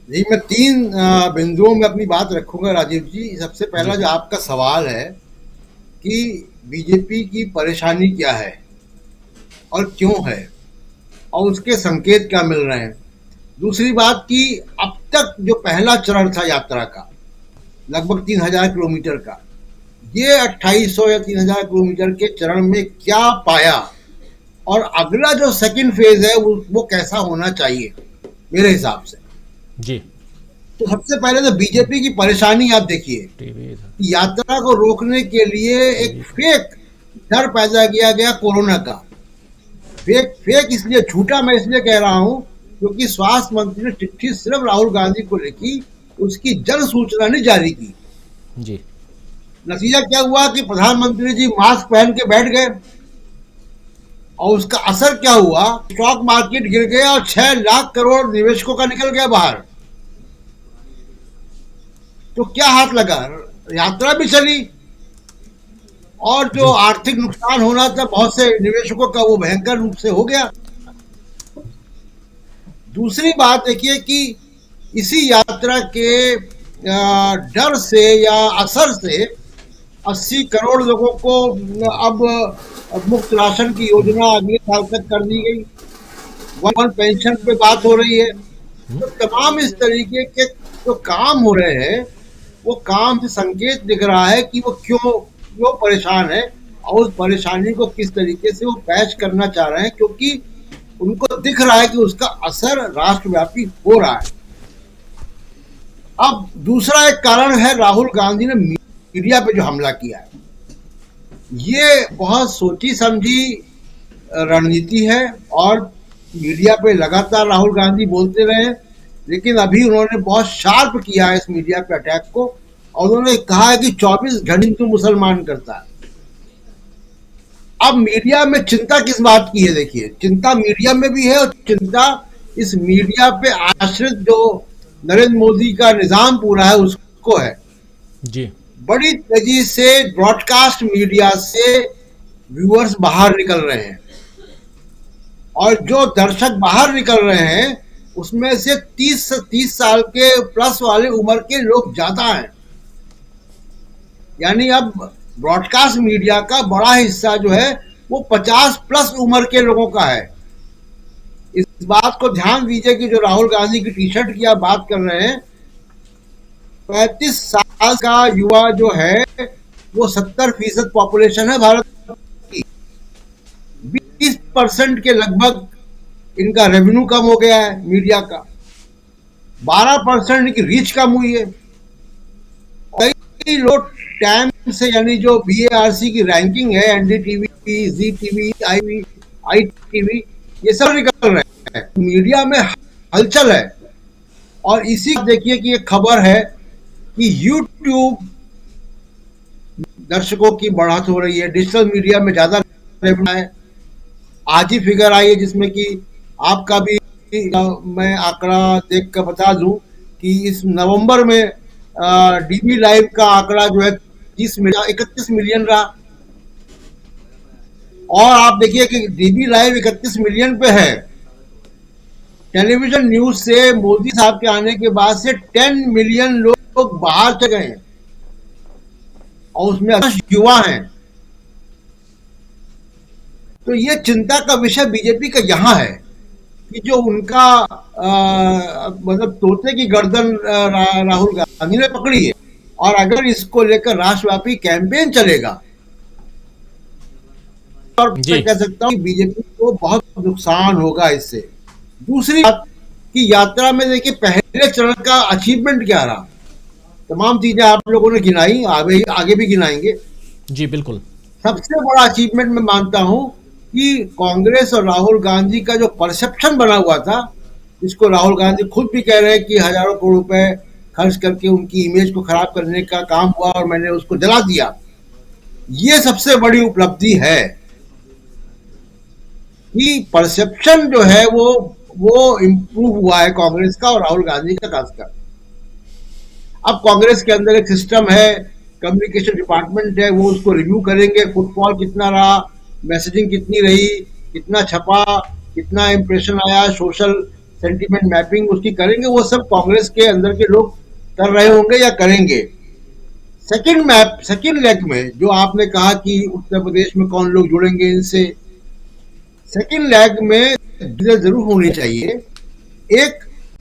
जी, मैं 3 बिंदुओं में अपनी बात रखूँगा राजीव जी। सबसे पहला जी। जो आपका सवाल है कि बीजेपी की परेशानी क्या है और क्यों है और उसके संकेत क्या मिल रहे हैं। दूसरी बात कि अब तक जो पहला चरण था यात्रा का, लगभग 3000 किलोमीटर का, ये 2800 या 3000 किलोमीटर के चरण में क्या पाया और अगला जो सेकंड फेज है वो कैसा होना चाहिए मेरे हिसाब से। जी। तो सबसे पहले तो बीजेपी की परेशानी आप देखिए, टीवी था। यात्रा को रोकने के लिए एक टीवी था। फेक डर पैदा किया गया कोरोना का। फेक फेक इसलिए झूठा मैं इसलिए कह रहा हूं क्योंकि स्वास्थ्य मंत्री ने चिट्ठी सिर्फ राहुल गांधी को लिखी, उसकी जन सूचना नहीं जारी की। जी। नतीजा क्या हुआ कि प्रधानमंत्री जी मास्क पहन के बैठ गए और उसका असर क्या हुआ, स्टॉक मार्केट गिर गया और 6 लाख करोड़ निवेशकों का निकल गया बाहर। तो क्या हाथ लगा, यात्रा भी चली और जो जी। आर्थिक नुकसान होना था बहुत से निवेशकों का वो भयंकर रूप से हो गया। दूसरी बात देखिए कि इसी यात्रा के डर से या असर से 80 करोड़ लोगों को अब मुफ्त राशन की योजना अगले साल तक कर दी गई। वन पेंशन पे बात हो रही है। हम्म। तो तमाम इस तरीके के जो काम हो रहे हैं वो काम से संकेत दिख रहा है कि वो क्यों परेशान है और उस परेशानी को किस तरीके से वो पैच करना चाह रहे हैं, क्योंकि उनको दिख रहा है कि उसका असर राष्ट्रव्यापी हो रहा है। अब दूसरा एक कारण है, राहुल गांधी ने मीडिया पे जो हमला किया है, ये बहुत सोची समझी रणनीति है और मीडिया पे लगातार राहुल गांधी बोलते रहे, लेकिन अभी उन्होंने बहुत शार्प किया है इस मीडिया पे अटैक को और उन्होंने कहा है कि 24 घंटे हिंदू मुसलमान करता है। अब मीडिया में चिंता किस बात की है, देखिए चिंता मीडिया में भी है और चिंता इस मीडिया पे आश्रित जो नरेंद्र मोदी का निजाम पूरा है उसको है। जी। बड़ी तेजी से ब्रॉडकास्ट मीडिया से व्यूअर्स बाहर निकल रहे हैं और जो दर्शक बाहर निकल रहे हैं उसमें से 30 साल के प्लस वाले उम्र के लोग ज्यादा हैं। यानी अब ब्रॉडकास्ट मीडिया का बड़ा हिस्सा जो है वो 50 प्लस उम्र के लोगों का है। इस बात को ध्यान दीजिए कि जो राहुल गांधी की टी शर्ट की आप बात कर रहे हैं, 35 साल का युवा जो है वो 70% पॉपुलेशन है भारत की। 20% के लगभग इनका रेवेन्यू कम हो गया है मीडिया का, 12% इनकी रीच कम हुई है। कई लोग टाइम से यानी जो बीएआरसी की रैंकिंग है, एनडीटीवी, जी टीवी, आई टीवी, ये सब निकल रहे हैं। मीडिया में हलचल है और इसी देखिए कि एक खबर है कि यूट्यूब दर्शकों की बढ़त हो रही है, डिजिटल मीडिया में ज्यादा है। आज ही फिगर आई है जिसमें कि आपका भी मैं आंकड़ा देख कर बता दूं कि इस नवंबर में डीबी लाइव का आंकड़ा जो है 31 मिलियन रहा और आप देखिए कि डीबी लाइव 31 मिलियन पे है। टेलीविजन न्यूज से मोदी साहब के आने के बाद से 10 मिलियन लोग बाहर चले गए हैं और उसमें युवा हैं। तो ये चिंता का विषय बीजेपी का यहाँ है कि जो उनका मतलब तोते की गर्दन राहुल गांधी ने पकड़ी है और अगर इसको लेकर राष्ट्रव्यापी कैंपेन चलेगा और मैं जी। कह सकता हूँ कि बीजेपी को बहुत नुकसान होगा इससे। दूसरी बात कि यात्रा में देखिए पहले चरण का अचीवमेंट क्या रहा, तमाम चीजें आप लोगों ने गिनाई, आगे भी गिनाएंगे। जी बिल्कुल। सबसे बड़ा अचीवमेंट मैं मानता हूं कि कांग्रेस और राहुल गांधी का जो परसेप्शन बना हुआ था, जिसको राहुल गांधी खुद भी कह रहे हैं कि हजारों करोड़ रुपए खर्च करके उनकी इमेज को खराब करने का काम हुआ और मैंने उसको जला दिया, ये सबसे बड़ी उपलब्धि है कि परसेप्शन जो है वो इम्प्रूव हुआ है कांग्रेस का और राहुल गांधी का खासकर। अब कांग्रेस के अंदर एक सिस्टम है, कम्युनिकेशन डिपार्टमेंट है, वो उसको रिव्यू करेंगे, फुटफॉल कितना रहा, मैसेजिंग कितनी रही, कितना छपा, कितना इंप्रेशन आया, सोशल सेंटीमेंट मैपिंग उसकी करेंगे, वो सब कांग्रेस के अंदर के लोग कर रहे होंगे या करेंगे। सेकंड लेग में जो आपने कहा कि उत्तर प्रदेश में कौन लोग जुड़ेंगे इनसे, सेकंड लेग में जरूर होनी चाहिए एक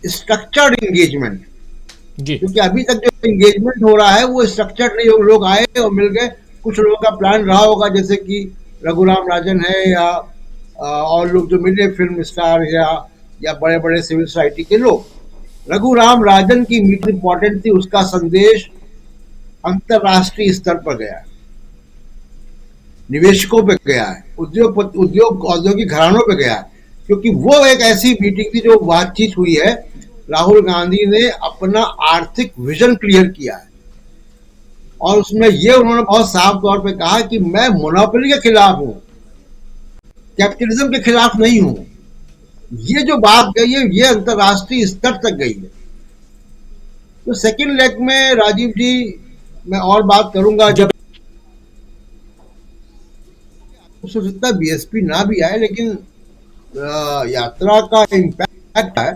स्ट्रक्चर्ड एंगेजमेंट, जी क्योंकि अभी तक जो एंगेजमेंट हो रहा है वो स्ट्रक्चर्ड नहीं, लोग आए और मिल गए। कुछ लोगों का प्लान रहा होगा, जैसे कि रघुराम राजन है या और लोग जो मिले फिल्म स्टार या बड़े बड़े सिविल सोसाइटी के लोग। रघुराम राजन की मीटिंग इंपॉर्टेंट थी, उसका संदेश अंतरराष्ट्रीय स्तर पर गया है, निवेशकों पे गया है, औद्योगिक घरानों पे गया है, क्योंकि वो एक ऐसी मीटिंग थी जो बातचीत हुई है। राहुल गांधी ने अपना आर्थिक विजन क्लियर किया है और उसमें ये उन्होंने बहुत साफ तौर पे कहा कि मैं मोनोपोली के खिलाफ हूं, कैपिटलिज्म के खिलाफ नहीं हूं। ये जो बात गई है ये अंतरराष्ट्रीय स्तर तक गई है। तो सेकंड लेग में राजीव जी मैं और बात करूंगा, जब हो सकता है बीएसपी ना भी आए, लेकिन यात्रा का इम्पैक्ट है।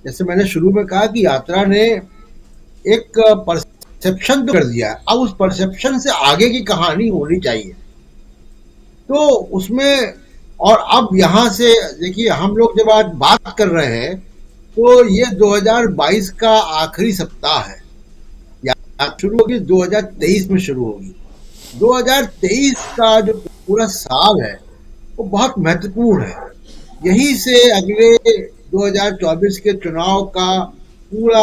जैसे मैंने शुरू में कहा कि यात्रा ने एक परसेप्शन कर दिया है, अब उस परसेप्शन से आगे की कहानी होनी चाहिए। तो उसमें और अब यहां से देखिए, हम लोग जब आज बात कर रहे हैं तो ये 2022 का आखिरी सप्ताह है, या शुरू होगी 2023 में शुरू होगी। 2023 का जो पूरा साल है वो बहुत महत्वपूर्ण है। यही से अगले 2024 के चुनाव का पूरा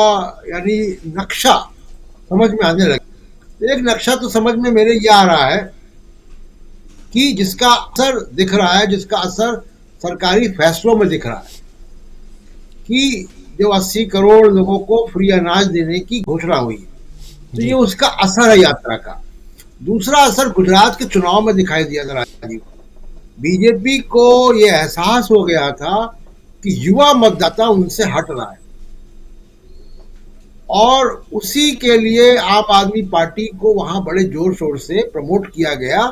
यानी नक्शा समझ में आने लगा। एक नक्शा तो समझ में मेरे ये आ रहा है कि जिसका असर दिख रहा है, जिसका असर सरकारी फैसलों में दिख रहा है कि जो 80 करोड़ लोगों को फ्री अनाज देने की घोषणा हुई, तो ये उसका असर है यात्रा का। दूसरा असर गुजरात के चुनाव में दिखाई दिया था राजीव। बीजेपी को ये एहसास हो गया था कि युवा मतदाता उनसे हट रहा है और उसी के लिए आम आदमी पार्टी को वहां बड़े जोर शोर से प्रमोट किया गया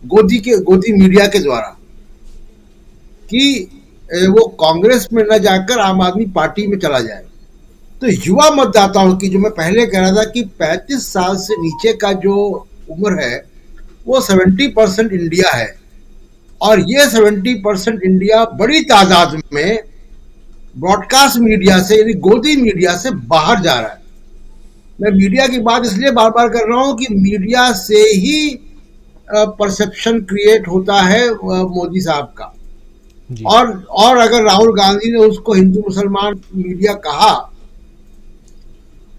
गोदी मीडिया के द्वारा कि वो कांग्रेस में न जाकर आम आदमी पार्टी में चला जाए। तो युवा मतदाताओं की, जो मैं पहले कह रहा था कि 35 साल से नीचे का जो उम्र है वो 70% इंडिया है, और ये 70% इंडिया बड़ी तादाद में ब्रॉडकास्ट मीडिया से यानी गोदी मीडिया से बाहर जा रहा है। मैं मीडिया की बात इसलिए बार बार कर रहा हूं कि मीडिया से ही परसेप्शन क्रिएट होता है मोदी साहब का। और अगर राहुल गांधी ने उसको हिंदू मुसलमान मीडिया कहा,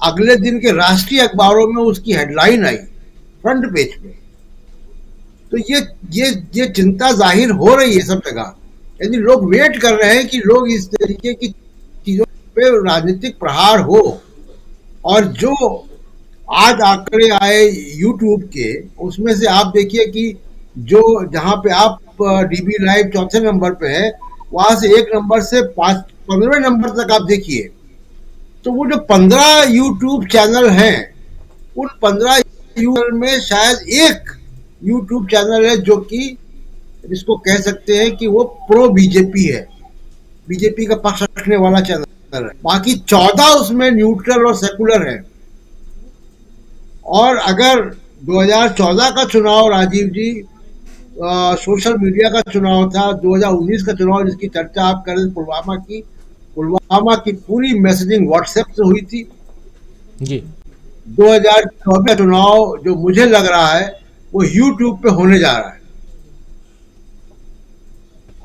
अगले दिन के राष्ट्रीय अखबारों में उसकी हेडलाइन आई फ्रंट पेज पे, तो ये चिंता जाहिर हो रही है सब जगह। यानी लोग वेट कर रहे हैं कि लोग इस तरीके की चीजों पे राजनीतिक प्रहार हो। और जो आज आंकड़े आए यूट्यूब के, उसमें से आप देखिए कि जो जहां पे आप डीबी लाइव चौथे नंबर पे है, वहां से 1 नंबर से 15वें नंबर तक आप देखिए, तो वो जो 15 यूट्यूब चैनल हैं, उन 15 यूट्यूब में शायद एक यूट्यूब चैनल है जो कि जिसको कह सकते हैं कि वो प्रो बीजेपी है, बीजेपी का पक्ष रखने वाला चैनल है। बाकी 14 उसमें न्यूट्रल और सेकुलर है। और अगर 2014 का चुनाव राजीव जी सोशल मीडिया का चुनाव था, 2019 का चुनाव जिसकी चर्चा आप करें पुलवामा की पूरी मैसेजिंग व्हाट्सएप से हुई थी जी। 2024 का चुनाव जो मुझे लग रहा है वो यूट्यूब पे होने जा रहा है,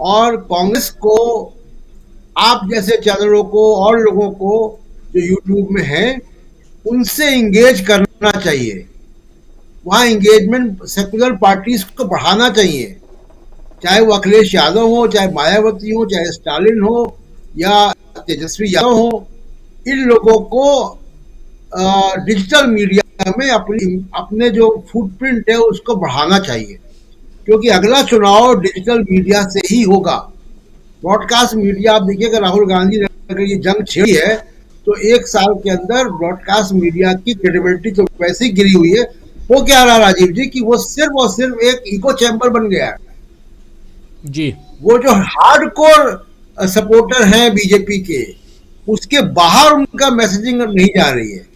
और कांग्रेस को, आप जैसे चैनलों को और लोगों को जो यूट्यूब में हैं, उनसे एंगेज करना चाहिए। वहां एंगेजमेंट सेकुलर पार्टीज को बढ़ाना चाहिए, चाहे वो अखिलेश यादव हो, चाहे मायावती हो, चाहे स्टालिन हो या तेजस्वी यादव हो। इन लोगों को डिजिटल मीडिया में अपने जो फुटप्रिंट है उसको बढ़ाना चाहिए, क्योंकि अगला चुनाव डिजिटल मीडिया से ही होगा। ब्रॉडकास्ट मीडिया, आप देखिएगा राहुल गांधी ने अगर ये जंग छेड़ी है तो 1 साल के अंदर ब्रॉडकास्ट मीडिया की क्रेडिबिलिटी तो वैसे ही गिरी हुई है। वो क्या रहा राजीव जी कि वो सिर्फ और सिर्फ एक इको चैम्बर बन गया है जी। वो जो हार्डकोर सपोर्टर हैं बीजेपी के, उसके बाहर उनका मैसेजिंग नहीं जा रही है।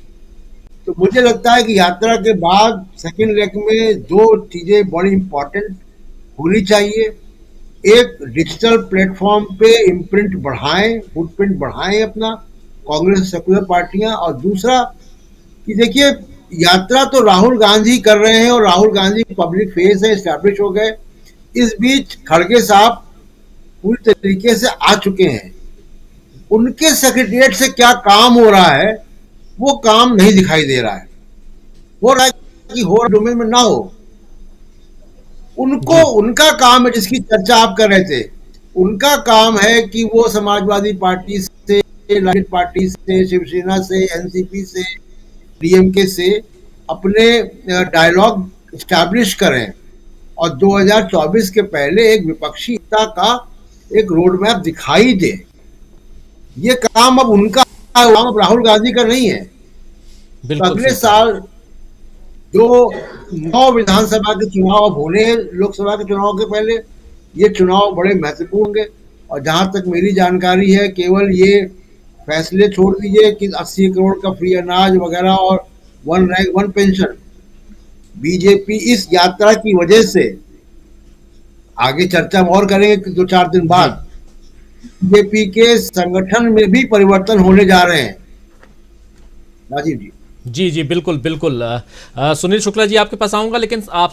तो मुझे लगता है कि यात्रा के बाद सेकेंड लेग में दो चीजें बड़ी इंपॉर्टेंट होनी चाहिए। एक, डिजिटल प्लेटफॉर्म पे इम्प्रिंट बढ़ाएं, फुटप्रिंट बढ़ाएं अपना कांग्रेस सेकुलर पार्टियां। और दूसरा कि देखिए, यात्रा तो राहुल गांधी कर रहे हैं और राहुल गांधी पब्लिक फेस है, एस्टैब्लिश हो गए। इस बीच खड़गे साहब पूरी तरीके से आ चुके हैं। उनके सेक्रेटेरिएट से क्या काम हो रहा है वो काम नहीं दिखाई दे रहा है। हो रहा है कि हो रहा डोमेन में ना हो। उनको जी उनका काम है, जिसकी चर्चा आप कर रहे थे, उनका काम है कि वो समाजवादी पार्टी से, राजद पार्टी से, शिवसेना से, एनसीपी से, डीएमके से अपने डायलॉग स्टैब्लिश करें और 2024 के पहले एक विपक्षी एकता का एक रोड मैप दिखाई दे। ये काम अब उनका, काम अब राहुल गांधी का नहीं है। तो बिल्कुल अगले सही कहा। साल जो 9 विधानसभा के चुनाव अब होने हैं, लोकसभा के चुनाव के पहले, ये चुनाव बड़े महत्वपूर्ण होंगे। और जहां तक मेरी जानकारी है, केवल ये फैसले छोड़ दीजिए कि 80 करोड़ का फ्री अनाज वगैरह और one rank one pension, BJP इस यात्रा की वजह से, आगे चर्चा और करेंगे कि 2-4 दिन जी बाद, बीजेपी के संगठन में भी परिवर्तन होने जा रहे हैं। राजीव जी। जी जी बिल्कुल बिल्कुल। सुनील शुक्ला जी आपके पास आऊंगा, लेकिन आप